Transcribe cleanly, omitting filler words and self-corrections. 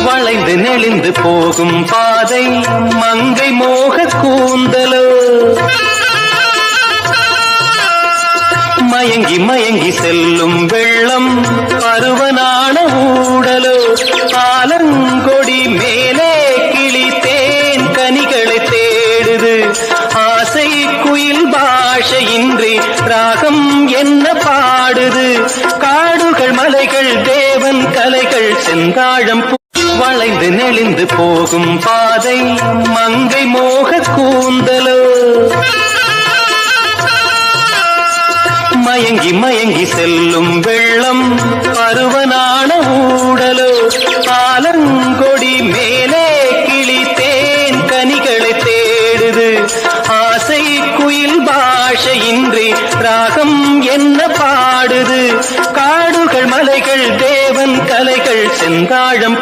வளைந்து நெளிந்து போகும் பாதை மங்கை மோக கூந்தலோ மயங்கி மயங்கி செல்லும் வெள்ளம் பருவனான ஊடலோ ஆலங்கொடி மேலே கிளி தேன் கனிகளை தேடுது ஆசை குயில் பாஷையின்றி ராகம் என்ன பாடுது காடுகள் மலைகள் தேவன் கலைகள் செந்தாழம் வளைந்து நெளிந்து போகும் பாதை மங்கை மோக கூந்தலோ மயங்கி மயங்கி செல்லும் வெள்ளம் பருவனான ஊடலோ ஆலங்கொடி மேலே கிளி தேன் கனிகளை தேடுது ஆசை குயில் பாஷையின்றி ராகம் என்ன பாடுது காடுகள் மலைகள் தேவன் கலைகள் செந்தாழம்